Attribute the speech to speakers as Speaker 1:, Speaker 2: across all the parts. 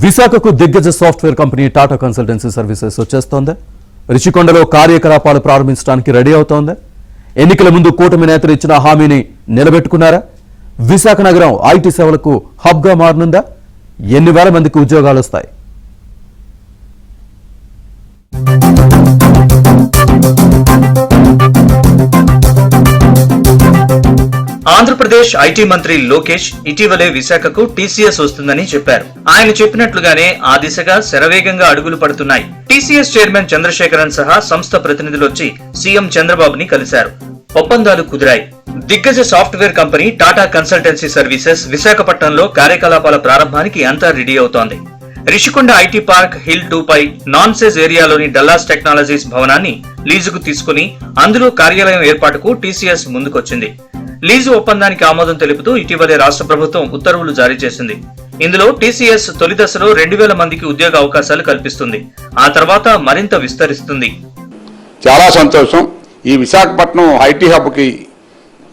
Speaker 1: విశాఖకు దిగ్గజ software company Tata consultancy services వచ్చేస్తోంది. రిషికొండలో కార్యకలాపాలు ప్రారంభించడానికి రెడీ అవుతోంది. ఎన్నికల ముందు కూటమి నేతలు ఇచ్చిన హామీని నిలబెట్టుకున్నారా? విశాఖ నగరం ఐటీ సేవలకు హబ్గా మారనుందా? ఎన్ని వేల మందికి ఉద్యోగాలు వస్తాయి?
Speaker 2: ఆంధ్రప్రదేశ్ ఐటీ మంత్రి లోకేష్ ఇటీవలే విశాఖకు టీసీఎస్ వస్తుందని చెప్పారు. ఆయన చెప్పినట్లుగానే ఆ దిశగా శరవేగంగా అడుగులు పడుతున్నాయి. టీసీఎస్ చైర్మన్ చంద్రశేఖరన్ సహా సంస్థ ప్రతినిధులు వచ్చి సీఎం చంద్రబాబుని కలిశారు. ఒప్పందాలు కుదిరాయి. దిగ్గజ software company Tata consultancy services విశాఖపట్నంలో కార్యకలాపాల ప్రారంభానికి అంతా రెడీ అవుతోంది. రిషికొండ ఐటీ పార్క్ హిల్ 2 పై నాన్ సెజ్ ఏరియాలోని డల్లాస్ టెక్నాలజీస్ భవనాన్ని లీజుకు తీసుకుని అందులో కార్యాలయం ఏర్పాటుకు టీసీఎస్ ముందుకొచ్చింది. లీజు ఒప్పందానికి ఆమోదం తెలుపుతూ ఇటీవలే రాష్ట్ర ప్రభుత్వం ఉత్తర్వులు జారీ చేసింది. ఇందులో టీసీఎస్ తొలి దశలో 2000 మందికి ఉద్యోగ అవకాశాలు కల్పిస్తుంది. ఆ తర్వాత మరింత విస్తరిస్తుంది.
Speaker 3: చాలా సంతోషం. ఈ విశాఖపట్నం ఐటీ హబ్కి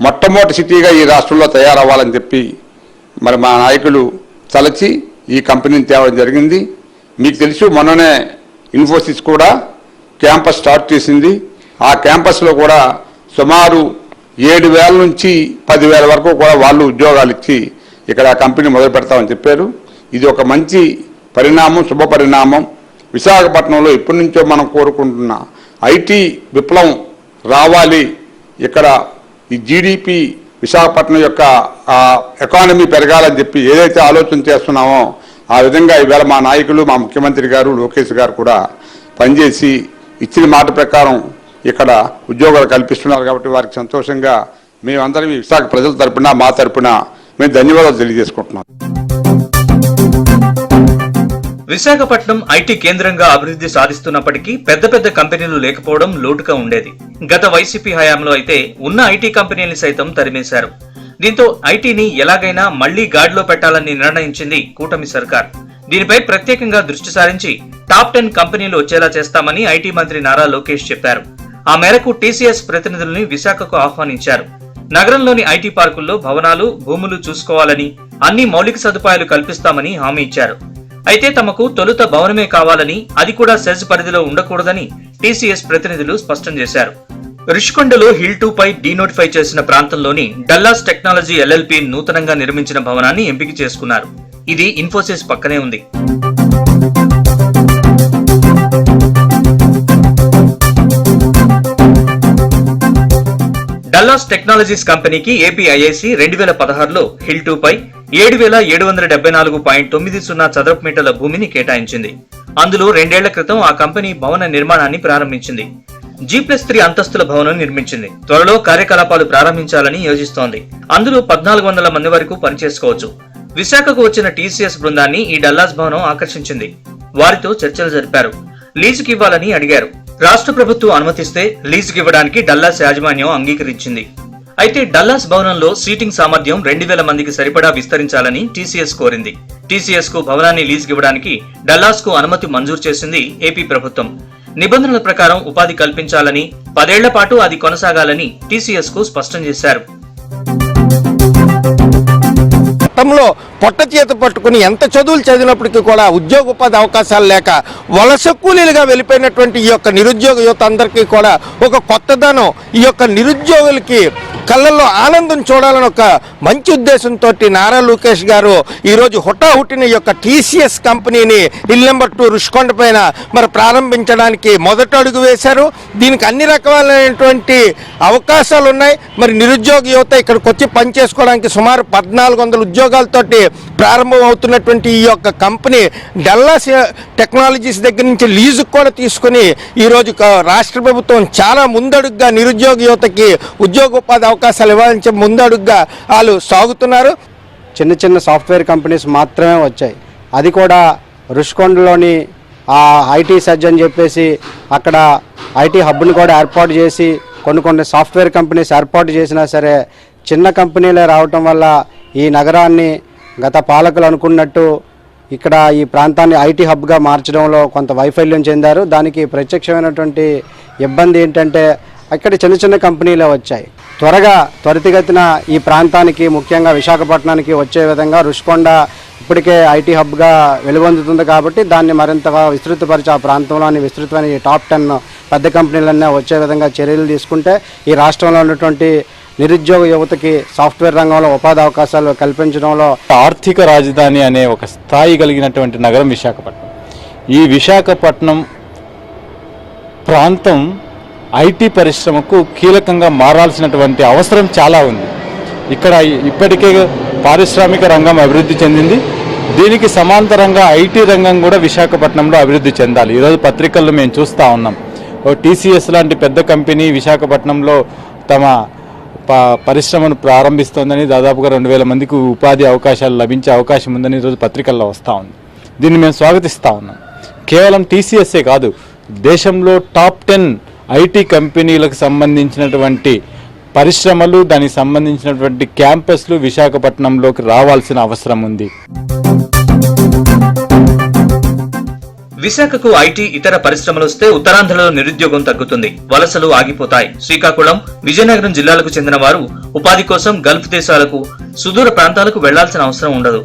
Speaker 3: మొట్టమొదటి సిటీగా ఈ రాష్ట్రంలో తయారవ్వాలని చెప్పి మరి మా నాయకులు తలచి ఈ కంపెనీని తేవడం జరిగింది. మీకు తెలుసు, మొన్ననే ఇన్ఫోసిస్ కూడా క్యాంపస్ స్టార్ట్ చేసింది. ఆ క్యాంపస్లో కూడా సుమారు 7,000 నుంచి 10,000 వరకు కూడా వాళ్ళు ఉద్యోగాలు ఇచ్చి ఇక్కడ కంపెనీ మొదలు పెడతామని చెప్పారు. ఇది ఒక మంచి పరిణామం, శుభ పరిణామం. విశాఖపట్నంలో ఎప్పటి నుంచో మనం కోరుకుంటున్న ఐటీ విప్లవం రావాలి. ఇక్కడ ఈ జీడిపి విశాఖపట్నం యొక్క ఎకానమీ పెరగాలని చెప్పి ఏదైతే ఆలోచన చేస్తున్నామో ఆ విధంగా ఈవేళ మా నాయకులు, మా ముఖ్యమంత్రి గారు లోకేష్ గారు కూడా పనిచేసి ఇచ్చిన మాట ప్రకారం ఇక్కడ ఉద్యోగాలు కల్పిస్తున్నారు. కాబట్టి వారికి సంతోషంగా మేమందరం విశాఖ ప్రజల తరపున, మా తరపున మేము ధన్యవాదాలు తెలియజేసుకుంటున్నాం.
Speaker 2: విశాఖపట్నం ఐటీ కేంద్రంగా అభివృద్ధి సాధిస్తున్నప్పటికీ పెద్ద పెద్ద కంపెనీలు లేకపోవడం లోటుగా ఉండేది. గత వైసీపీ హయాంలో అయితే ఉన్న ఐటీ కంపెనీల్ని సైతం తరిమేశారు. దీంతో ఐటీని ఎలాగైనా మళ్లీ గాడిలో పెట్టాలని నిర్ణయించింది కూటమి సర్కార్. దీనిపై ప్రత్యేకంగా దృష్టి సారించి టాప్ 10 కంపెనీలు వచ్చేలా చేస్తామని ఐటీ మంత్రి నారా లోకేష్ చెప్పారు. ఆ మేరకు టీసీఎస్ ప్రతినిధుల్ని విశాఖకు ఆహ్వానించారు. నగరంలోని ఐటీ పార్కుల్లో భవనాలు, భూములు చూసుకోవాలని, అన్ని మౌలిక సదుపాయాలు కల్పిస్తామని హామీ ఇచ్చారు. అయితే తమకు తొలుత భవనమే కావాలని, అది కూడా సెజ్ పరిధిలో ఉండకూడదని టీసీఎస్ ప్రతినిధులు స్పష్టం చేశారు. రిషికొండలో హిల్ 2 పై డీనోటిఫై చేసిన ప్రాంతంలోని డల్లాస్ టెక్నాలజీ ఎల్ఎల్పి నూతనంగా నిర్మించిన భవనాన్ని ఎంపిక చేసుకున్నారు. ఇది ఇన్ఫోసిస్ పక్కనే ఉంది. డల్లాస్ టెక్నాలజీస్ కంపెనీకి ఏపీఐఐసి 2016లో హిల్ 2 పై 7,774.90 చదరపు మీటర్ల భూమిని కేటాయించింది. అందులో 2 ఏళ్ల క్రితం ఆ కంపెనీ భవన నిర్మాణాన్ని ప్రారంభించింది. G+3 అంతస్తుల భవనం నిర్మించింది. త్వరలో కార్యకలాపాలు ప్రారంభించాలని యోచిస్తోంది. అందులో 1400 మంది వరకు పనిచేసుకోవచ్చు. విశాఖకు వచ్చిన టీసీఎస్ బృందాన్ని ఈ డల్లాస్ భవనం ఆకర్షించింది. వారితో చర్చలు జరిపారు. లీజుకి ఇవ్వాలని అడిగారు. రాష్ట్ర ప్రభుత్వం అనుమతిస్తే లీజుకివ్వడానికి డల్లాస్ యాజమాన్యం అంగీకరించింది. అయితే డల్లాస్ భవనంలో సీటింగ్ సామర్థ్యం 2000 మందికి సరిపడా విస్తరించాలని టీసీఎస్ కోరింది. టీసీఎస్ కు భవనాన్ని లీజుకివ్వడానికి డల్లాస్ కు అనుమతి మంజూరు చేసింది ఏపీ ప్రభుత్వం. నిబంధనల ప్రకారం ఉపాధి కల్పించాలని, 10 ఏళ్ల పాటు అది కొనసాగాలని టీసీఎస్ కు స్పష్టం చేశారు.
Speaker 4: గతంలో పొట్ట చేత పట్టుకుని ఎంత చదువులు చదివినప్పటికీ కూడా ఉద్యోగ ఉపాధి అవకాశాలు లేక వలస కూలీలుగా వెళ్ళిపోయినటువంటి ఈ యొక్క నిరుద్యోగ యువత అందరికీ కూడా ఒక కొత్తదనం, ఈ యొక్క నిరుద్యోగులకి కళ్ళల్లో ఆనందం చూడాలని ఒక మంచి ఉద్దేశంతో నారా లోకేష్ గారు ఈరోజు హుటాహుటిన ఈ యొక్క టీసీఎస్ కంపెనీని హిల్ నెంబర్ 2 రుషికొండ పైన మరి ప్రారంభించడానికి మొదటి అడుగు వేశారు. దీనికి అన్ని రకాలైనటువంటి అవకాశాలు ఉన్నాయి. మరి నిరుద్యోగ యువత ఇక్కడికి వచ్చి పనిచేసుకోవడానికి సుమారు 1400 ఉద్యోగాలతోటి ప్రారంభం అవుతున్నటువంటి ఈ యొక్క కంపెనీ డల్లాస్ టెక్నాలజీస్ దగ్గర నుంచి లీజుకు కూడా తీసుకుని ఈరోజు రాష్ట్ర ప్రభుత్వం చాలా ముందడుగుగా నిరుద్యోగ యువతకి ఉద్యోగ ఉపాధి అవకాశాలు ఇవ్వాలని ముందడుగుగా వాళ్ళు సాగుతున్నారు.
Speaker 5: చిన్న చిన్న సాఫ్ట్వేర్ కంపెనీస్ మాత్రమే వచ్చాయి. అది కూడా రుషికొండలోని ఐటీ సజ్ అని చెప్పేసి అక్కడ ఐటీ హబ్ని కూడా ఏర్పాటు చేసి కొన్ని సాఫ్ట్వేర్ కంపెనీస్ ఏర్పాటు చేసినా సరే చిన్న కంపెనీలే రావటం వల్ల ఈ నగరాన్ని గత పాలకులు అనుకున్నట్టు ఇక్కడ ఈ ప్రాంతాన్ని ఐటీ హబ్గా మార్చడంలో కొంత వైఫల్యం చెందారు. దానికి ప్రత్యక్షమైనటువంటి ఇబ్బంది ఏంటంటే ఇక్కడ చిన్న చిన్న కంపెనీలే వచ్చాయి. త్వరితగతిన ఈ ప్రాంతానికి ముఖ్యంగా విశాఖపట్నానికి వచ్చే విధంగా రుషికొండ ఇప్పటికే ఐటీ హబ్గా వెలుగొందుతుంది కాబట్టి దాన్ని మరింతగా విస్తృతపరిచి ఆ ప్రాంతంలోని విస్తృతమైన ఈ టాప్ 10 పెద్ద కంపెనీలన్నీ వచ్చే విధంగా చర్యలు తీసుకుంటే ఈ రాష్ట్రంలో ఉన్నటువంటి నిరుద్యోగ యువతకి సాఫ్ట్వేర్ రంగంలో ఉపాధి అవకాశాలు కల్పించడంలో
Speaker 6: ఆర్థిక రాజధాని అనే ఒక స్థాయి కలిగినటువంటి నగరం విశాఖపట్నం. ఈ విశాఖపట్నం ప్రాంతం ఐటీ పరిశ్రమకు కీలకంగా మారాల్సినటువంటి అవసరం చాలా ఉంది. ఇక్కడ ఇప్పటికే పారిశ్రామిక రంగం అభివృద్ధి చెందింది. దీనికి సమాంతరంగా ఐటీ రంగం కూడా విశాఖపట్నంలో అభివృద్ధి చెందాలి. ఈరోజు పత్రికల్లో మేము చూస్తూ ఉన్నాం, టీసీఎస్ లాంటి పెద్ద కంపెనీ విశాఖపట్నంలో తమ పరిశ్రమను ప్రారంభిస్తోందని, దాదాపుగా 2000 మందికి ఉపాధి అవకాశాలు లభించే అవకాశం ఉందని ఈరోజు పత్రికల్లో వస్తూ ఉంది. దీన్ని మేము స్వాగతిస్తూ ఉన్నాం. కేవలం టీసీఎస్ఏ కాదు, దేశంలో టాప్ 10 ఐటీ కంపెనీలకు సంబంధించినటువంటి పరిశ్రమలు, దానికి సంబంధించినటువంటి క్యాంపస్లు విశాఖపట్నంలోకి రావాల్సిన అవసరం ఉంది.
Speaker 2: విశాఖకు ఐటీ ఇతర పరిశ్రమలు వస్తే ఉత్తరాంధ్రలో నిరుద్యోగం తగ్గుతుంది, వలసలు ఆగిపోతాయి. శ్రీకాకుళం, విజయనగరం జిల్లాలకు చెందిన వారు ఉపాధి కోసం గల్ఫ్ దేశాలకు, సుదూర ప్రాంతాలకు వెళ్లాల్సిన అవసరం ఉండదు.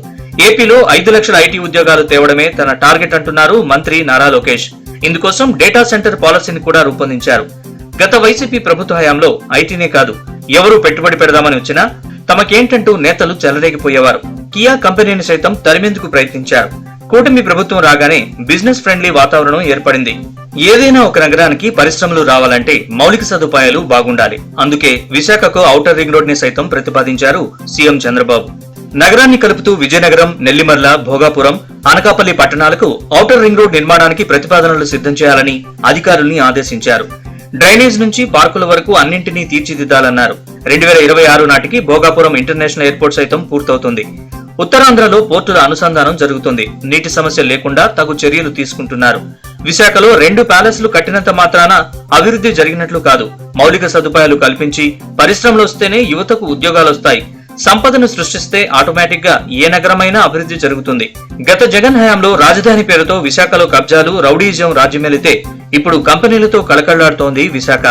Speaker 2: ఏపీలో 5 లక్షల ఐటీ ఉద్యోగాలు తేవడమే తన టార్గెట్ అంటున్నారు మంత్రి నారా లోకేష్. ఇందుకోసం డేటా సెంటర్ పాలసీని కూడా రూపొందించారు. గత వైసీపీ ప్రభుత్వ హయాంలో ఐటీనే కాదు, ఎవరూ పెట్టుబడి పెడదామని వచ్చినా తమకేంటంటూ నేతలు చెలరేగిపోయేవారు. కియా కంపెనీని సైతం తరిమేందుకు ప్రయత్నించారు. కూటమి ప్రభుత్వం రాగానే బిజినెస్ ఫ్రెండ్లీ వాతావరణం ఏర్పడింది. ఏదైనా ఒక నగరానికి పరిశ్రమలు రావాలంటే మౌలిక సదుపాయాలు బాగుండాలి. అందుకే విశాఖకు ఔటర్ రింగ్ రోడ్ ని సైతం ప్రతిపాదించారు సీఎం చంద్రబాబు. నగరాన్ని కలుపుతూ విజయనగరం, నెల్లిమర్ల, భోగాపురం, అనకాపల్లి పట్టణాలకు ఔటర్ రింగ్ రోడ్ నిర్మాణానికి ప్రతిపాదనలు సిద్ధం చేయాలని అధికారుల్ని ఆదేశించారు. డ్రైనేజ్ నుంచి పార్కుల వరకు అన్నింటినీ తీర్చిదిద్దాలన్నారు. 2026 నాటికి భోగాపురం ఇంటర్నేషనల్ ఎయిర్పోర్ట్ సైతం పూర్తవుతుంది. ఉత్తరాంధ్రలో పోర్టుల అనుసంధానం జరుగుతుంది. నీటి సమస్య లేకుండా తగు చర్యలు తీసుకుంటున్నారు. విశాఖలో 2 ప్యాలెస్లు కట్టినంత మాత్రాన అభివృద్ధి జరిగినట్లు కాదు. మౌలిక సదుపాయాలు కల్పించి పరిశ్రమలు వస్తేనే యువతకు ఉద్యోగాలొస్తాయి. సంపదను సృష్టిస్తే ఆటోమేటిక్ గా ఏ నగరమైనా అభివృద్ధి జరుగుతుంది. గత జగన్ హయాంలో రాజధాని పేరుతో విశాఖలో కబ్జాలు, రౌడీయిజం రాజ్యమేలితే ఇప్పుడు కంపెనీలతో కళకళ్లాడుతోంది విశాఖ.